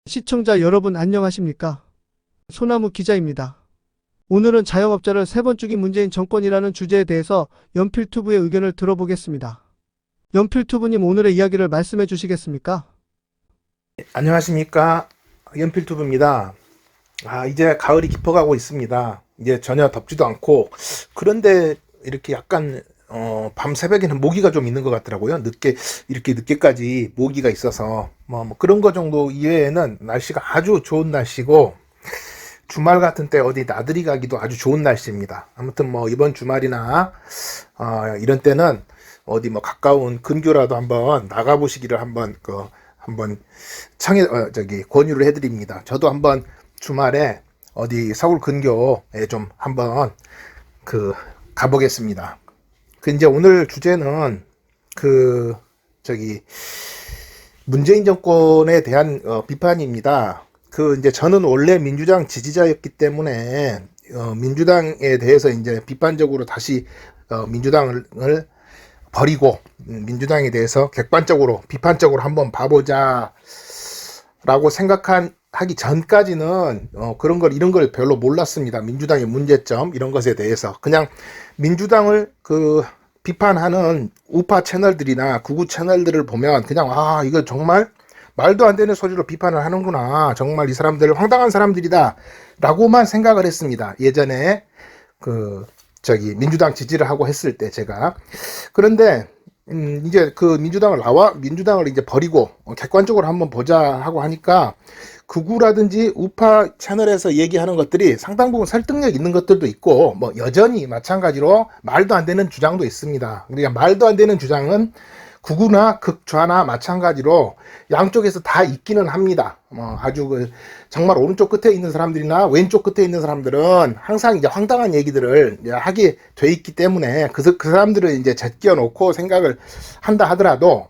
시청자 여러분 안녕하십니까? 소나무 기자입니다. 오늘은 자영업자를 세 번 죽인 문재인 정권이라는 주제에 대해서 연필투브의 의견을 들어보겠습니다. 연필투브님 오늘의 이야기를 말씀해 주시겠습니까? 안녕하십니까. 연필투브입니다. 이제 가을이 깊어가고 있습니다. 이제 전혀 덥지도 않고, 그런데 이렇게 약간, 밤 새벽에는 모기가 좀 있는 것 같더라고요. 이렇게 늦게까지 모기가 있어서, 뭐 그런 거 정도 이외에는 날씨가 아주 좋은 날씨고, 주말 같은 때 어디 나들이 가기도 아주 좋은 날씨입니다. 아무튼 뭐 이번 주말이나, 이런 때는 어디 뭐 가까운 근교라도 한번 나가보시기를 한번 권유를 해드립니다. 저도 한번 주말에 어디 서울 근교에 좀 한번 가보겠습니다. 이제 오늘 주제는 문재인 정권에 대한 비판입니다. 이제 저는 원래 민주당 지지자였기 때문에 민주당에 대해서 이제 비판적으로 다시 민주당을 버리고 민주당에 대해서 객관적으로 비판적으로 한번 봐보자 라고 하기 전까지는 이런 걸 별로 몰랐습니다. 민주당의 문제점 이런 것에 대해서 그냥 민주당을 비판하는 우파 채널들이나 극우 채널들을 보면 그냥 이거 정말 말도 안 되는 소리로 비판을 하는구나, 정말 이 사람들 황당한 사람들이다 라고만 생각을 했습니다. 예전에 민주당 지지를 하고 했을 때 제가. 그런데 이제 민주당을 이제 버리고 객관적으로 한번 보자 하고 하니까 극우라든지 우파 채널에서 얘기하는 것들이 상당 부분 설득력 있는 것들도 있고, 뭐 여전히 마찬가지로 말도 안 되는 주장도 있습니다. 그러니까 말도 안 되는 주장은 극우나 극좌나 마찬가지로 양쪽에서 다 있기는 합니다. 아주 정말 오른쪽 끝에 있는 사람들이나 왼쪽 끝에 있는 사람들은 항상 이제 황당한 얘기들을 이제 하게 돼 있기 때문에 그 사람들을 이제 제껴 놓고 생각을 한다 하더라도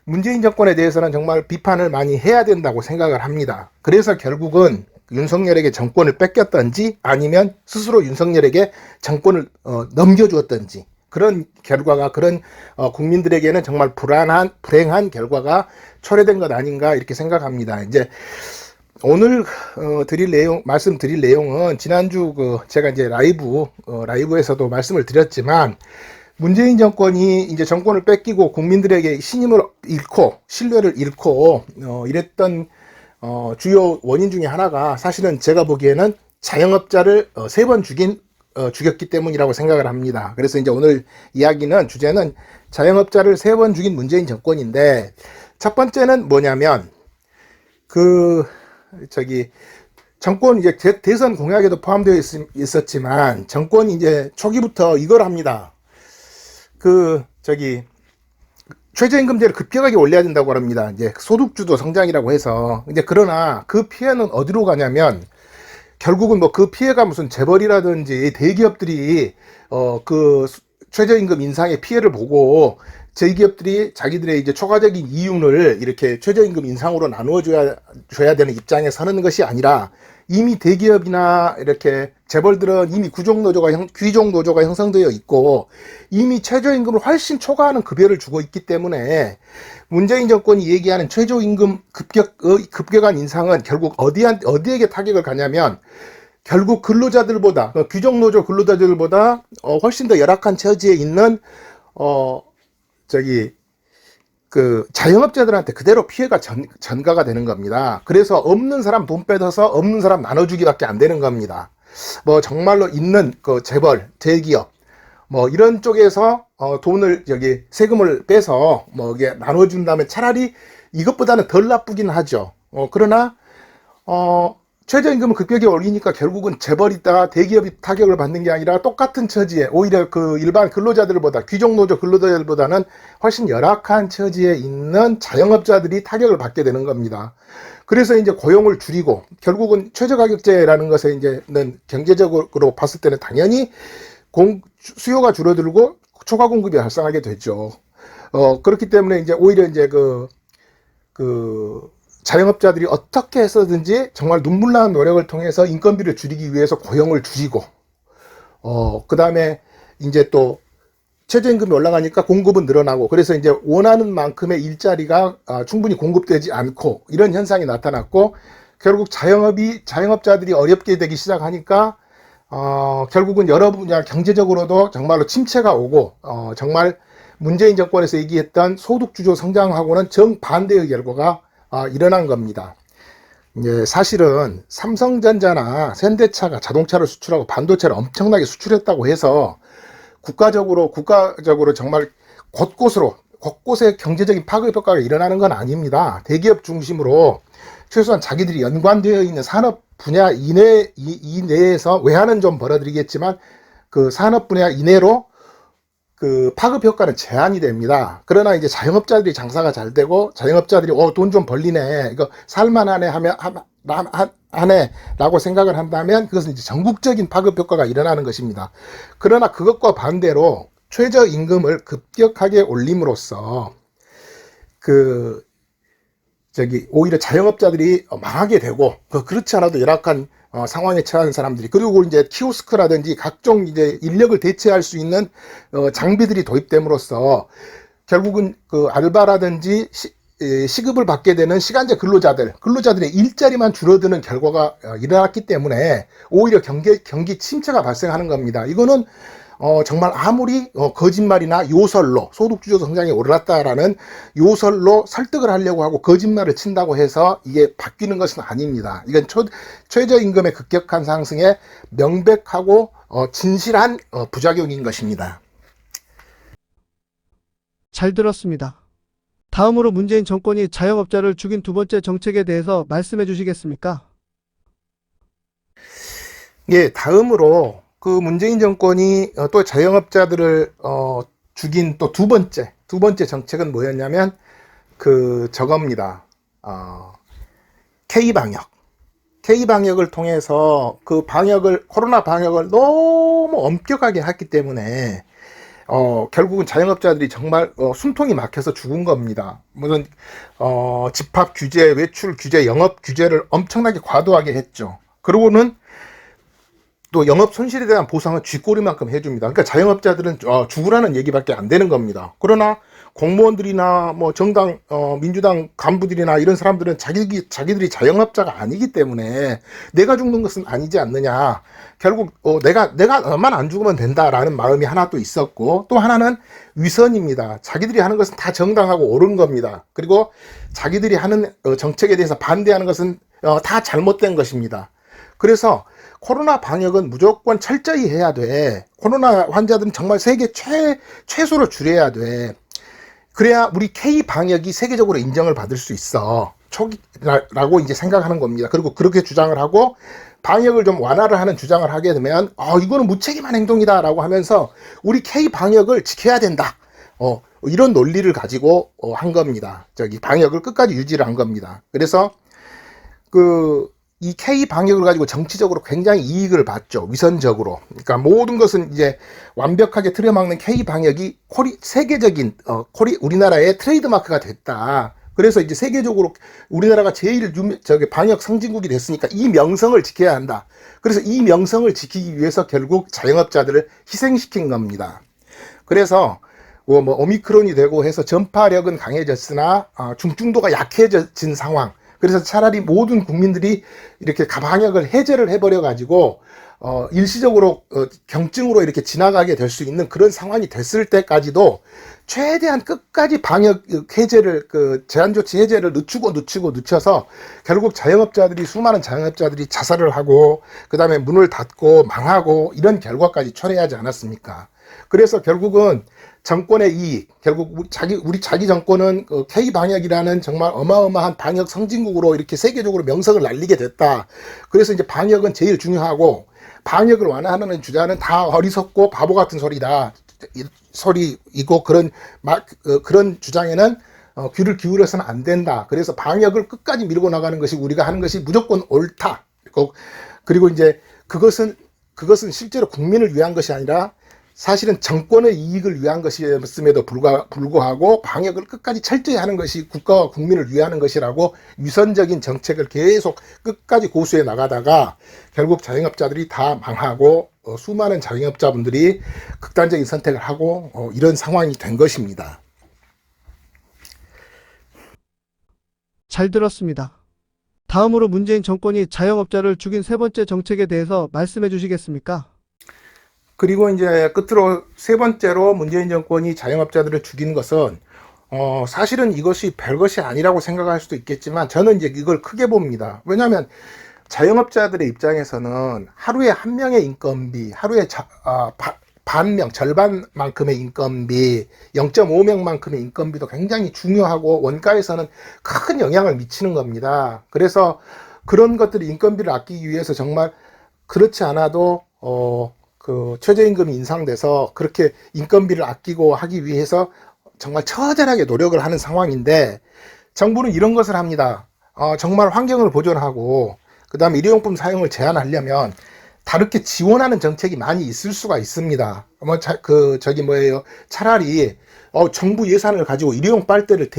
문재인 정권에 대해서는 정말 비판을 많이 해야 된다고 생각을 합니다. 그래서 결국은 윤석열에게 정권을 뺏겼던지 아니면 스스로 윤석열에게 정권을 넘겨주었던지 그런 결과가 국민들에게는 정말 불행한 결과가 초래된 것 아닌가 이렇게 생각합니다. 이제 오늘 말씀드릴 내용은 지난주 제가 이제 라이브에서도 말씀을 드렸지만 문재인 정권이 이제 정권을 뺏기고 국민들에게 신뢰를 잃고 이랬던 주요 원인 중에 하나가 사실은 제가 보기에는 자영업자를 세 번 죽였기 때문이라고 생각을 합니다. 그래서 이제 오늘 주제는 자영업자를 세 번 죽인 문재인 정권인데, 첫 번째는 뭐냐면 정권 이제 대선 공약에도 포함되어 있었지만 정권이 이제 초기부터 이걸 합니다. 최저임금제를 급격하게 올려야 된다고 합니다. 이제 소득주도 성장이라고 해서. 이제 그러나 그 피해는 어디로 가냐면 결국은 그 피해가 무슨 재벌이라든지 대기업들이 최저임금 인상의 피해를 보고 대기업들이 자기들의 이제 초과적인 이윤을 이렇게 최저임금 인상으로 나누어줘야 되는 입장에 서는 것이 아니라, 이미 대기업이나 이렇게 재벌들은 이미 귀족노조가 형성되어 있고 이미 최저임금을 훨씬 초과하는 급여를 주고 있기 때문에 문재인 정권이 얘기하는 최저임금 급격한 인상은 결국 어디에게 타격을 가냐면 결국 귀족노조 근로자들보다 훨씬 더 열악한 처지에 있는 자영업자들한테 그대로 피해가 전가가 되는 겁니다. 그래서 없는 사람 돈 빼서 없는 사람 나눠주기밖에 안 되는 겁니다. 정말로 있는 재벌, 대기업, 이런 쪽에서 세금을 빼서 이게 나눠준다면 차라리 이것보다는 덜 나쁘긴 하죠. 그러나 최저임금을 급격히 올리니까 결국은 재벌이다 대기업이 타격을 받는 게 아니라 똑같은 처지에 오히려 일반 귀족노조 근로자들보다는 훨씬 열악한 처지에 있는 자영업자들이 타격을 받게 되는 겁니다. 그래서 이제 고용을 줄이고 결국은 최저가격제라는 것에 이제는 경제적으로 봤을 때는 당연히 수요가 줄어들고 초과 공급이 발생하게 되죠. 그렇기 때문에 이제 오히려 이제 자영업자들이 어떻게 해서든지 정말 눈물 나는 노력을 통해서 인건비를 줄이기 위해서 고용을 줄이고, 그 다음에 이제 또 최저임금이 올라가니까 공급은 늘어나고 그래서 이제 원하는 만큼의 일자리가 충분히 공급되지 않고 이런 현상이 나타났고 결국 자영업자들이 어렵게 되기 시작하니까 결국은 여러 분야 경제적으로도 정말로 침체가 오고 정말 문재인 정권에서 얘기했던 소득주도 성장하고는 정반대의 결과가 일어난 겁니다. 이제 사실은 삼성전자나 현대차가 자동차를 수출하고 반도체를 엄청나게 수출했다고 해서 국가적으로 정말 곳곳에 경제적인 파급 효과가 일어나는 건 아닙니다. 대기업 중심으로 최소한 자기들이 연관되어 있는 산업 분야 이내에서 외화는 좀 벌어들이겠지만 그 산업 분야 이내로 그 파급 효과는 제한이 됩니다. 그러나 이제 자영업자들이 장사가 잘 되고 자영업자들이 돈 좀 벌리네, 이거 살만하네 하네라고 생각을 한다면 그것은 이제 전국적인 파급 효과가 일어나는 것입니다. 그러나 그것과 반대로 최저임금을 급격하게 올림으로써 오히려 자영업자들이 망하게 되고 그렇지 않아도 열악한 상황에 처한 사람들이, 그리고 이제 키오스크라든지 각종 이제 인력을 대체할 수 있는 장비들이 도입됨으로써 결국은 그 알바라든지 시급을 받게 되는 시간제 근로자들의 일자리만 줄어드는 결과가 일어났기 때문에 오히려 경기 침체가 발생하는 겁니다. 이거는 정말 아무리 거짓말이나 요설로 소득주도 성장이 올랐다라는 요설로 설득을 하려고 하고 거짓말을 친다고 해서 이게 바뀌는 것은 아닙니다. 이건 최저임금의 급격한 상승에 명백하고 진실한 부작용인 것입니다. 잘 들었습니다. 다음으로 문재인 정권이 자영업자를 죽인 두 번째 정책에 대해서 말씀해 주시겠습니까? 예, 다음으로 그 문재인 정권이 또 자영업자들을 죽인 또 두 번째 정책은 뭐였냐면 저겁니다. K방역을 통해서 코로나 방역을 너무 엄격하게 했기 때문에 결국은 자영업자들이 정말 숨통이 막혀서 죽은 겁니다. 무슨 집합 규제, 외출 규제, 영업 규제를 엄청나게 과도하게 했죠. 그러고는 또 영업 손실에 대한 보상은 쥐꼬리만큼 해줍니다. 그러니까 자영업자들은 죽으라는 얘기밖에 안 되는 겁니다. 그러나 공무원들이나 뭐 정당 민주당 간부들이나 이런 사람들은 자기들이 자영업자가 아니기 때문에 내가 죽는 것은 아니지 않느냐. 결국 내가 너만 안 죽으면 된다라는 마음이 하나 또 있었고, 또 하나는 위선입니다. 자기들이 하는 것은 다 정당하고 옳은 겁니다. 그리고 자기들이 하는 정책에 대해서 반대하는 것은 다 잘못된 것입니다. 그래서 코로나 방역은 무조건 철저히 해야 돼. 코로나 환자들은 정말 세계 최소로 줄여야 돼. 그래야 우리 K 방역이 세계적으로 인정을 받을 수 있어. 라고 이제 생각하는 겁니다. 그리고 그렇게 주장을 하고 방역을 좀 완화를 하는 주장을 하게 되면 이거는 무책임한 행동이다라고 하면서 우리 K 방역을 지켜야 된다. 이런 논리를 가지고 한 겁니다. 방역을 끝까지 유지를 한 겁니다. 그래서 이 K 방역을 가지고 정치적으로 굉장히 이익을 봤죠. 위선적으로. 그러니까 모든 것은 이제 완벽하게 틀어막는 K 방역이 세계적인 우리나라의 트레이드마크가 됐다. 그래서 이제 세계적으로 우리나라가 제일 방역 선진국이 됐으니까 이 명성을 지켜야 한다. 그래서 이 명성을 지키기 위해서 결국 자영업자들을 희생시킨 겁니다. 그래서 오미크론이 되고 해서 전파력은 강해졌으나 중증도가 약해진 상황. 그래서 차라리 모든 국민들이 이렇게 방역을 해제를 해버려 가지고 일시적으로 경증으로 이렇게 지나가게 될 수 있는 그런 상황이 됐을 때까지도 최대한 끝까지 방역 해제를 제한 조치 해제를 늦춰서 결국 수많은 자영업자들이 자살을 하고 그다음에 문을 닫고 망하고 이런 결과까지 초래하지 않았습니까? 그래서 결국은 정권의 이익, 결국 우리 자기 정권은 K 방역이라는 정말 어마어마한 방역 선진국으로 이렇게 세계적으로 명성을 날리게 됐다. 그래서 이제 방역은 제일 중요하고 방역을 완화하는 주장은 다 어리석고 바보 같은 소리이고 그런 주장에는 귀를 기울여서는 안 된다. 그래서 방역을 끝까지 밀고 나가는 것이 우리가 하는 것이 무조건 옳다. 그리고 이제 그것은 실제로 국민을 위한 것이 아니라 사실은 정권의 이익을 위한 것이었음에도 불구하고 방역을 끝까지 철저히 하는 것이 국가와 국민을 위하는 것이라고 위선적인 정책을 계속 끝까지 고수해 나가다가 결국 자영업자들이 다 망하고 수많은 자영업자분들이 극단적인 선택을 하고 이런 상황이 된 것입니다. 잘 들었습니다. 다음으로 문재인 정권이 자영업자를 죽인 세 번째 정책에 대해서 말씀해 주시겠습니까? 그리고 이제 끝으로 세 번째로 문재인 정권이 자영업자들을 죽인 것은 사실은 이것이 별것이 아니라고 생각할 수도 있겠지만 저는 이제 이걸 크게 봅니다. 왜냐하면 자영업자들의 입장에서는 하루에 한 명의 인건비, 하루에 반명, 절반만큼의 인건비, 0.5명만큼의 인건비도 굉장히 중요하고 원가에서는 큰 영향을 미치는 겁니다. 그래서 그런 것들이 인건비를 아끼기 위해서 정말 그렇지 않아도 그 최저임금이 인상돼서 그렇게 인건비를 아끼고 하기 위해서 정말 처절하게 노력을 하는 상황인데 정부는 이런 것을 합니다. 정말 환경을 보존하고 그 다음에 일회용품 사용을 제한하려면 다르게 지원하는 정책이 많이 있을 수가 있습니다. 차라리 정부 예산을 가지고 일회용 빨대를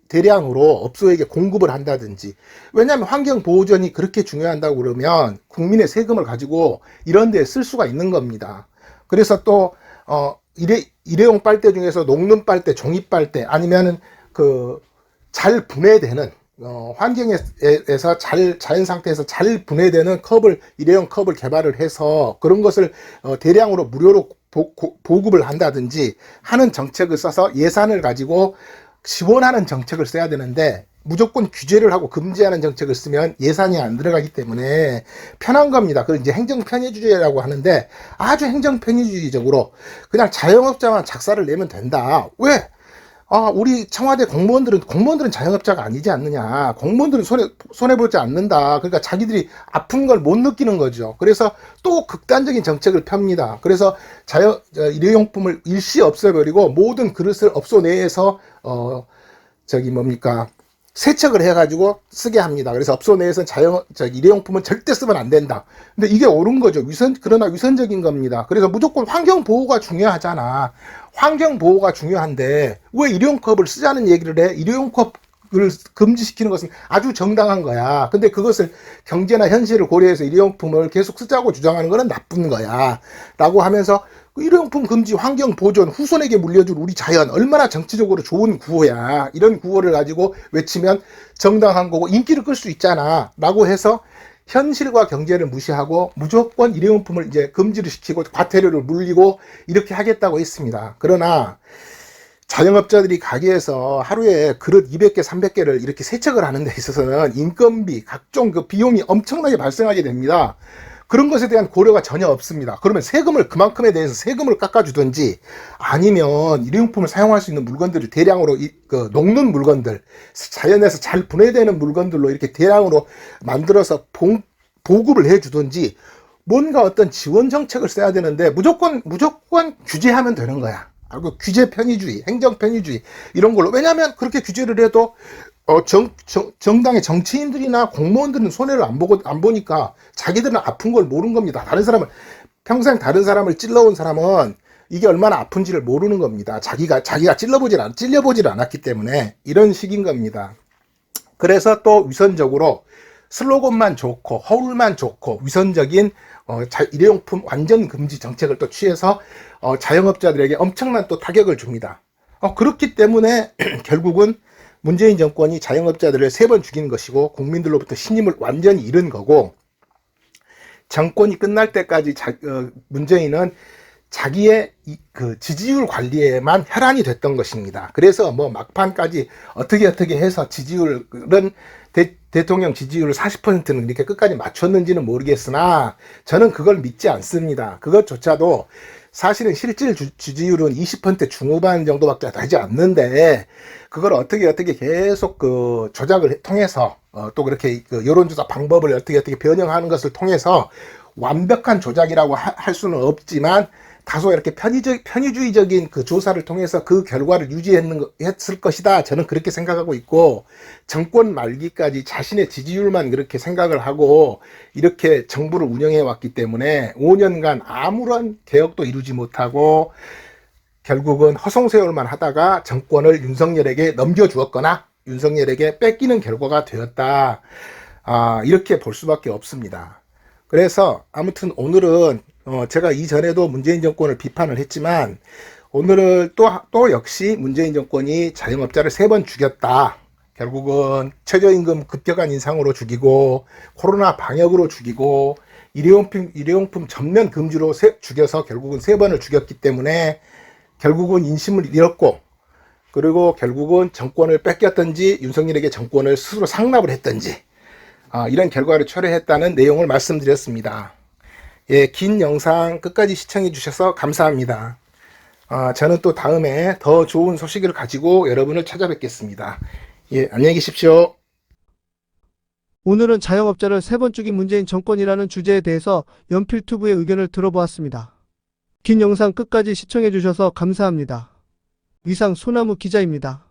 대량으로 업소에게 공급을 한다든지. 왜냐하면 환경 보호전이 그렇게 중요한다고 그러면 국민의 세금을 가지고 이런 데에 쓸 수가 있는 겁니다. 그래서 또 일회용 빨대 중에서 녹는 빨대, 종이 빨대 아니면은 잘 분해되는 환경에서 자연 상태에서 잘 분해되는 일회용 컵을 개발을 해서 그런 것을 대량으로 무료로 보급을 한다든지 하는 정책을 써서 예산을 가지고 지원하는 정책을 써야 되는데 무조건 규제를 하고 금지하는 정책을 쓰면 예산이 안 들어가기 때문에 편한 겁니다. 그걸 이제 행정편의주의라고 하는데 아주 행정편의주의적으로 그냥 자영업자만 작사를 내면 된다. 왜? 우리 청와대 공무원들은 자영업자가 아니지 않느냐. 공무원들은 손해보지 않는다. 그러니까 자기들이 아픈 걸 못 느끼는 거죠. 그래서 또 극단적인 정책을 펴니다. 그래서 일회용품을 일시 없애버리고 모든 그릇을 업소 내에서, 세척을 해가지고 쓰게 합니다. 그래서 업소 내에서는 일회용품은 절대 쓰면 안 된다. 근데 이게 옳은 거죠. 그러나 위선적인 겁니다. 그래서 무조건 환경 보호가 중요하잖아. 환경 보호가 중요한데 왜 일회용컵을 쓰자는 얘기를 해? 일회용컵을 금지시키는 것은 아주 정당한 거야. 근데 그것을 경제나 현실을 고려해서 일회용품을 계속 쓰자고 주장하는 것은 나쁜 거야. 라고 하면서 일회용품 금지, 환경 보존, 후손에게 물려줄 우리 자연 얼마나 정치적으로 좋은 구호야. 이런 구호를 가지고 외치면 정당한 거고 인기를 끌 수 있잖아. 라고 해서 현실과 경제를 무시하고 무조건 일회용품을 이제 금지를 시키고 과태료를 물리고 이렇게 하겠다고 했습니다. 그러나 자영업자들이 가게에서 하루에 그릇 200개, 300개를 이렇게 세척을 하는 데 있어서는 인건비, 각종 그 비용이 엄청나게 발생하게 됩니다. 그런 것에 대한 고려가 전혀 없습니다. 그러면 그만큼에 대해서 세금을 깎아주든지 아니면 일회용품을 사용할 수 있는 물건들을 대량으로 녹는 물건들, 자연에서 잘 분해되는 물건들로 이렇게 대량으로 만들어서 보급을 해주든지 뭔가 어떤 지원 정책을 써야 되는데 무조건 규제하면 되는 거야. 규제 편의주의, 행정 편의주의 이런 걸로. 왜냐하면 그렇게 규제를 해도 정당의 정치인들이나 공무원들은 손해를 안 보니까 자기들은 아픈 걸 모르는 겁니다. 평생 다른 사람을 찔러온 사람은 이게 얼마나 아픈지를 모르는 겁니다. 자기가 찔려보질 않았기 때문에 이런 식인 겁니다. 그래서 또 위선적으로 슬로건만 좋고 허울만 좋고 위선적인 일회용품 완전 금지 정책을 또 취해서 자영업자들에게 엄청난 또 타격을 줍니다. 그렇기 때문에 결국은 문재인 정권이 자영업자들을 3번 죽인 것이고 국민들로부터 신임을 완전히 잃은 거고 정권이 끝날 때까지 문재인은 자기의 그 지지율 관리에만 혈안이 됐던 것입니다. 그래서 막판까지 어떻게 해서 지지율은 대통령 지지율을 40%는 이렇게 끝까지 맞췄는지는 모르겠으나 저는 그걸 믿지 않습니다. 그것조차도 사실은 실질 지지율은 20% 중후반 정도밖에 되지 않는데 그걸 어떻게 계속 조작을 통해서 또 그렇게 여론조사 방법을 어떻게 변형하는 것을 통해서 완벽한 조작이라고 할 수는 없지만 다소 이렇게 편의주의적인 그 조사를 통해서 그 결과를 유지했을 것이다. 저는 그렇게 생각하고 있고, 정권 말기까지 자신의 지지율만 그렇게 생각을 하고 이렇게 정부를 운영해 왔기 때문에 5년간 아무런 개혁도 이루지 못하고 결국은 허송세월만 하다가 정권을 윤석열에게 넘겨주었거나 윤석열에게 뺏기는 결과가 되었다. 이렇게 볼 수밖에 없습니다. 그래서 아무튼 오늘은 제가 이전에도 문재인 정권을 비판을 했지만 오늘은 또 역시 문재인 정권이 자영업자를 3번 죽였다. 결국은 최저임금 급격한 인상으로 죽이고 코로나 방역으로 죽이고 일회용품 전면 금지로 죽여서 결국은 3번을 죽였기 때문에 결국은 인심을 잃었고, 그리고 결국은 정권을 뺏겼든지 윤석열에게 정권을 스스로 상납을 했든지 이런 결과를 초래했다는 내용을 말씀드렸습니다. 예, 긴 영상 끝까지 시청해 주셔서 감사합니다. 저는 또 다음에 더 좋은 소식을 가지고 여러분을 찾아뵙겠습니다. 예, 안녕히 계십시오. 오늘은 자영업자를 3번 죽인 문재인 정권이라는 주제에 대해서 연필투브의 의견을 들어보았습니다. 긴 영상 끝까지 시청해 주셔서 감사합니다. 이상 소나무 기자입니다.